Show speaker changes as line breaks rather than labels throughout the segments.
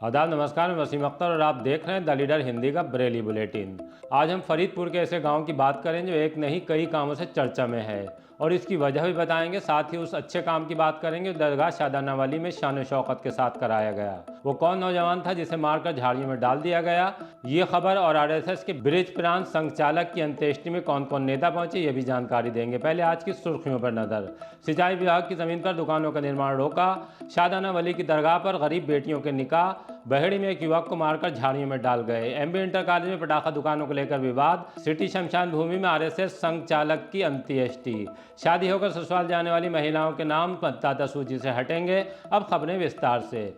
आदाब, नमस्कार। मैं वसीम अख्तर और आप देख रहे हैं द लीडर हिंदी का बरेली बुलेटिन। आज हम फरीदपुर के ऐसे गांव की बात करें जो एक नहीं कई कामों से चर्चा में है और इसकी वजह भी बताएंगे। साथ ही उस अच्छे काम की बात करेंगे जो दरगाह शादाना वाली में शान शौकत के साथ कराया गया। वो कौन नौजवान था जिसे मारकर झाड़ियों में डाल दिया गया, ये खबर और आरएसएस के ब्रिज प्रांत संघचालक की अंत्येष्टि में कौन कौन नेता पहुंचे, ये भी जानकारी देंगे। पहले आज की सुर्खियों पर नजर। सिंचाई विभाग की जमीन पर दुकानों का निर्माण रोका, शादाना वली की दरगाह पर गरीब बेटियों के निकाह, बहेड़ी में एक युवक को मारकर झाड़ियों में डाल गए। एमबी इंटर कॉलेज में पटाखा दुकानों को लेकर विवाद, सिटी शमशान भूमि में आरएसएस संघ चालक की अंत्येष्टि, शादी होकर ससुराल जाने वाली महिलाओं के नाम मतदाता सूची से हटेंगे। अब खबरें विस्तार से।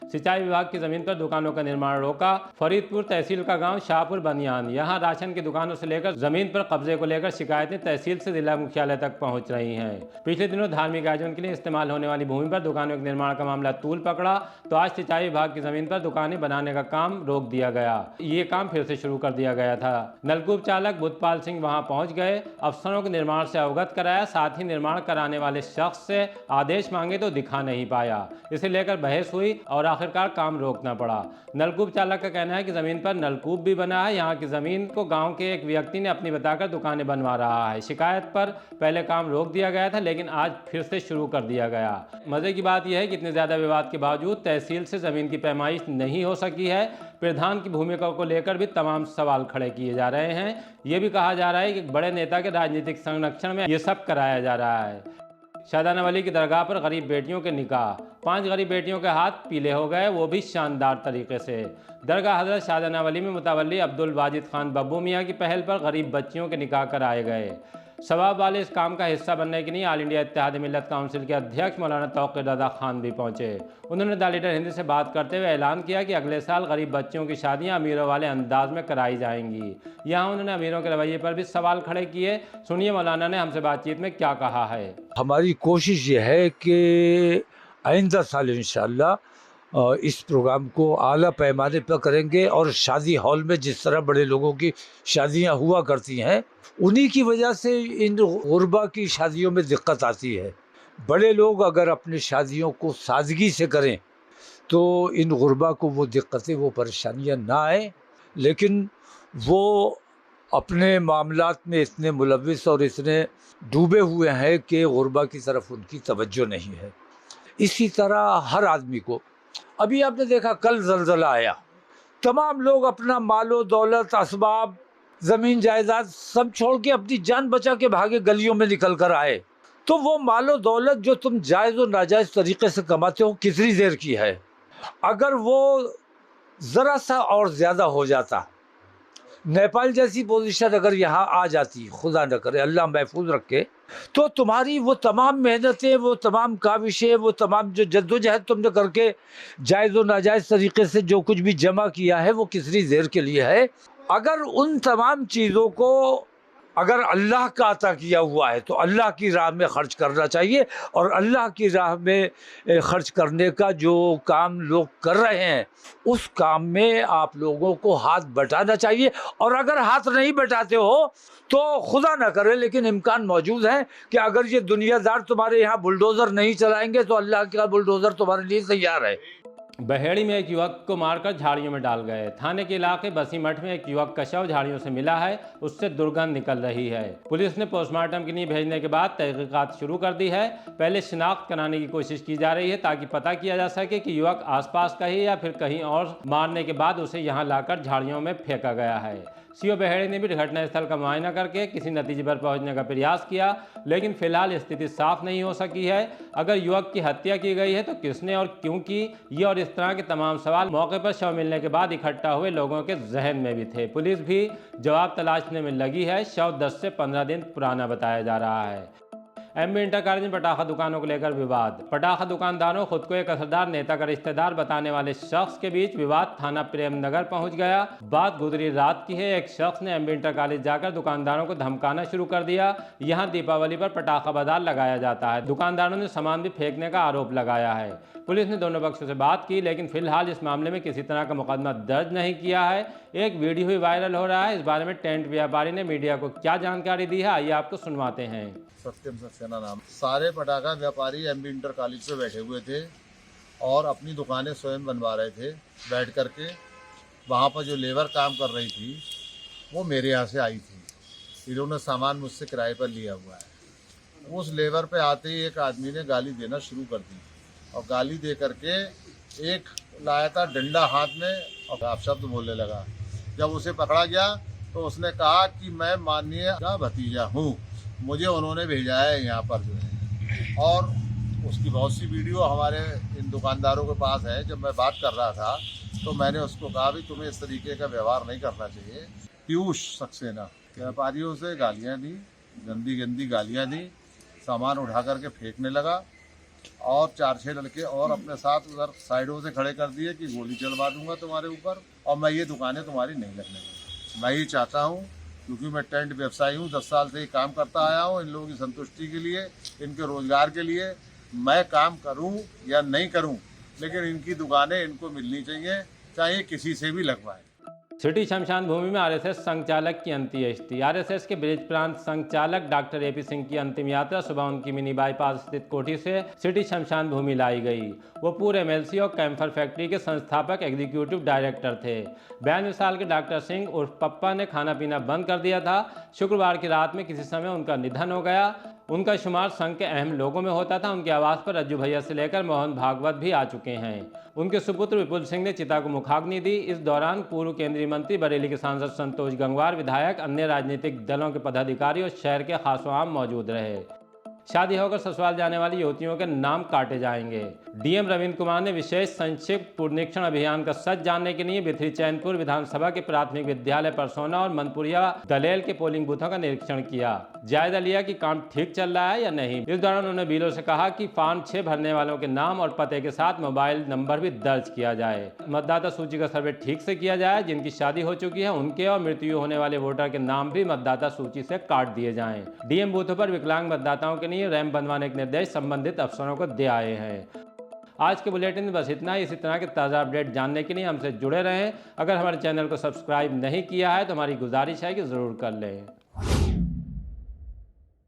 सिंचाई विभाग की जमीन पर दुकानों का निर्माण रोका। फरीदपुर तहसील का गांव शाहपुर बनियान, यहां राशन की दुकानों से लेकर जमीन पर कब्जे को लेकर शिकायतें तहसील से जिला मुख्यालय तक पहुंच रही हैं। पिछले दिनों धार्मिक आयोजन के लिए इस्तेमाल होने वाली भूमि पर दुकानों के निर्माण का मामला तूल पकड़ा तो आज सिंचाई विभाग की जमीन पर दुकानें बनाने का काम रोक दिया गया। ये काम फिर से शुरू कर दिया गया था। नलकूप चालक बुधपाल सिंह वहां पहुंच गए, अफसरों को निर्माण से अवगत कराया, साथ ही निर्माण कराने वाले शख्स से आदेश मांगे तो दिखा नहीं पाया। इसे लेकर बहस हुई और आखिरकार काम रोकना पड़ा। नलकूप चालक का कहना है कि जमीन पर नलकूप भी बना है। यहाँ की जमीन को गांव के एक व्यक्ति ने अपनी बताकर दुकानें बनवा रहा है। शिकायत पर पहले काम रोक दिया गया था लेकिन आज फिर से शुरू कर दिया गया। मजे की बात यह है कि इतने ज्यादा विवाद के बावजूद तहसील से जमीन की पैमाइश नहीं हो सकी है। प्रधान की भूमिका को लेकर भी तमाम सवाल खड़े किए जा रहे हैं। यह भी कहा जा रहा है कि बड़े नेता के राजनीतिक संरक्षण में यह सब कराया जा रहा है। शादाना वली की दरगाह पर गरीब बेटियों के निकाह, 5 गरीब बेटियों के हाथ पीले हो गए, वो भी शानदार तरीके से। दरगाह हजरत शादाना वली में मुतवल्ली अब्दुल वाजिद खान बब्बू मियाँ की पहल पर गरीब बच्चियों के निकाह कराए गए। सवाब वाले इस काम का हिस्सा बनने के लिए ऑल इंडिया इत्तेहाद मिल्लत काउंसिल के अध्यक्ष मौलाना तौक़ीर रज़ा खान भी पहुंचे। उन्होंने द लीडर हिंदी से बात करते हुए ऐलान किया कि अगले साल गरीब बच्चियों की शादियां अमीरों वाले अंदाज में कराई जाएंगी। यहाँ उन्होंने अमीरों के रवैये पर भी सवाल खड़े किए। सुनिए मौलाना ने हमसे बातचीत में क्या कहा है।
हमारी कोशिश ये है कि आइंदा साल इंशाअल्लाह इस प्रोग्राम को आला पैमाने पर करेंगे और शादी हॉल में जिस तरह बड़े लोगों की शादियां हुआ करती हैं उन्हीं की वजह से इन गुरबा की शादियों में दिक्कत आती है। बड़े लोग अगर अपनी शादियों को सादगी से करें तो इन गुरबा को वो दिक्कतें वो परेशानियां ना आए, लेकिन वो अपने मामलात में इतने मुलव्विस और इतने डूबे हुए हैं कि गुरबा की तरफ उनकी तवज्जो नहीं है। इसी तरह हर आदमी को, अभी आपने देखा कल ज़लज़ला आया, तमाम लोग अपना मालो दौलत असबाब ज़मीन जायदाद सब छोड़ के अपनी जान बचा के भागे, गलियों में निकल कर आए। तो वो मालो दौलत जो तुम जायज़ और नाजायज़ तरीके से कमाते हो कितनी देर की है? अगर वो ज़रा सा और ज़्यादा हो जाता, नेपाल जैसी पोजीशन अगर यहाँ आ जाती, खुदा न करे अल्लाह महफूज रखे, तो तुम्हारी वो तमाम मेहनतें, वो तमाम काविशें, वो तमाम जो जद्दोजहद तुमने करके जायज़ और नाजायज़ तरीके से जो कुछ भी जमा किया है वो कितनी देर के लिए है? अगर उन तमाम चीज़ों को अगर अल्लाह का अता किया हुआ है तो अल्लाह की राह में ख़र्च करना चाहिए, और अल्लाह की राह में ख़र्च करने का जो काम लोग कर रहे हैं उस काम में आप लोगों को हाथ बटाना चाहिए। और अगर हाथ नहीं बटाते हो तो खुदा ना करे लेकिन इम्कान मौजूद है कि अगर ये दुनियादार तुम्हारे यहाँ बुलडोज़र नहीं चलाएंगे तो अल्लाह का बुलडोज़र तुम्हारे लिए तैयार है।
बहेड़ी में एक युवक को मारकर झाड़ियों में डाल गए। थाने के इलाके बसीमठ में एक युवक का शव झाड़ियों से मिला है, उससे दुर्गंध निकल रही है। पुलिस ने पोस्टमार्टम के लिए भेजने के बाद तहकीकात शुरू कर दी है। पहले शिनाख्त कराने की कोशिश की जा रही है ताकि पता किया जा सके कि युवक आसपास का ही या फिर कहीं और मारने के बाद उसे यहाँ लाकर झाड़ियों में फेंका गया है। सीओ बहेड़ी ने भी घटनास्थल का मुआयना करके किसी नतीजे पर पहुंचने का प्रयास किया, लेकिन फिलहाल स्थिति साफ नहीं हो सकी है। अगर युवक की हत्या की गई है तो किसने और क्यों की, ये और इस तरह के तमाम सवाल मौके पर शव मिलने के बाद इकट्ठा हुए लोगों के जहन में भी थे। पुलिस भी जवाब तलाशने में लगी है। शव 10 से 15 दिन पुराना बताया जा रहा है। एमबी इंटर कॉलेज में पटाखा दुकानों को लेकर विवाद। पटाखा दुकानदारों खुद को एक असरदार नेता का रिश्तेदार बताने वाले शख्स के बीच विवाद थाना प्रेम नगर पहुंच गया। बात गुजरी रात की है। एक शख्स ने एमबी इंटर कॉलेज जाकर दुकानदारों को धमकाना शुरू कर दिया। यहां दीपावली पर पटाखा बाजार लगाया जाता है। दुकानदारों ने सामान भी फेंकने का आरोप लगाया है। पुलिस ने दोनों पक्षों से बात की लेकिन फिलहाल इस मामले में किसी तरह का मुकदमा दर्ज नहीं किया है। एक वीडियो भी वायरल हो रहा है। इस बारे में टेंट व्यापारी ने मीडिया को क्या जानकारी दी है, आइए आपको सुनवाते हैं।
सत्यम सक्सेना नाम। सारे पटाखा व्यापारी एमबी इंटर कॉलेज पे बैठे हुए थे और अपनी दुकानें स्वयं बनवा रहे थे बैठ कर के। वहाँ पर जो लेबर काम कर रही थी वो मेरे यहाँ से आई थी। इन्होंने सामान मुझसे किराए पर लिया हुआ है। उस लेबर पे आते ही एक आदमी ने गाली देना शुरू कर दी और गाली दे करके एक लाया था डंडा हाथ में और आप शब्द बोलने लगा। जब उसे पकड़ा गया तो उसने कहा कि मैं माननीय का भतीजा हूँ, मुझे उन्होंने भेजा है यहाँ पर जो है। और उसकी बहुत सी वीडियो हमारे इन दुकानदारों के पास है। जब मैं बात कर रहा था तो मैंने उसको कहा भी तुम्हें इस तरीके का व्यवहार नहीं करना चाहिए। पीयूष सक्सेना व्यापारियों से गालियाँ दी, गंदी गंदी गालियाँ दी, सामान उठा करके फेंकने लगा और 4-6 लड़के और अपने साथ उधर साइडों से खड़े कर दिए कि गोली चलवा दूंगा तुम्हारे ऊपर और मैं ये दुकानें तुम्हारी नहीं लगने दूंगा। मैं ये चाहता हूँ, क्योंकि मैं टेंट व्यवसायी हूँ, 10 साल से ही काम करता आया हूँ। इन लोगों की संतुष्टि के लिए, इनके रोजगार के लिए मैं काम करूँ या नहीं करूँ, लेकिन इनकी दुकानें इनको मिलनी चाहिए, चाहे किसी से भी लगवाएं।
सिटी शमशान भूमि में आरएसएस संचालक की अंत्येष्टि। आरएसएस के ब्रिज प्रांत संचालक डॉक्टर एपी सिंह की अंतिम यात्रा सुबह उनकी मिनी बाईपास स्थित कोठी से सिटी शमशान भूमि लाई गई। वो पूर्व एमएलसी और कैम्फर फैक्ट्री के संस्थापक एग्जीक्यूटिव डायरेक्टर थे। 92 साल के डॉक्टर सिंह उर्फ पप्पा ने खाना पीना बंद कर दिया था। शुक्रवार की रात में किसी समय उनका निधन हो गया। उनका शुमार संघ के अहम लोगों में होता था। उनके आवास पर रज्जू भैया से लेकर मोहन भागवत भी आ चुके हैं। उनके सुपुत्र विपुल सिंह ने चिता को मुखाग्नि दी। इस दौरान पूर्व केंद्रीय मंत्री, बरेली के सांसद संतोष गंगवार, विधायक, अन्य राजनीतिक दलों के पदाधिकारी और शहर के खासोआम मौजूद रहे। शादी होकर ससुराल जाने वाली युवतियों के नाम काटे जाएंगे। डीएम रविंद्र कुमार ने विशेष संक्षिप्त पुनरीक्षण अभियान का सच जानने के लिए बिथरी चैनपुर विधानसभा के प्राथमिक विद्यालय परसोना और मनपुरिया दलेल के पोलिंग बूथों का निरीक्षण किया। जायजा लिया कि काम ठीक चल रहा है या नहीं। इस दौरान उन्होंने बीएलओ से कहा कि फॉर्म 6 भरने वालों के नाम और पते के साथ मोबाइल नंबर भी दर्ज किया जाए। मतदाता सूची का सर्वे ठीक से किया जाए। जिनकी शादी हो चुकी है उनके और मृत्यु होने वाले वोटर के नाम भी मतदाता सूची से काट दिए जाएं। डीएम बूथों पर विकलांग मतदाताओं के लिए रैंप बनवाने के निर्देश संबंधित अफसरों को दे आए हैं। आज के बुलेटिन में बस इतना ही। इसी तरह के ताज़ा अपडेट जानने के लिए हमसे जुड़े रहें। अगर हमारे चैनल को सब्सक्राइब नहीं किया है तो हमारी गुजारिश है कि ज़रूर कर लें।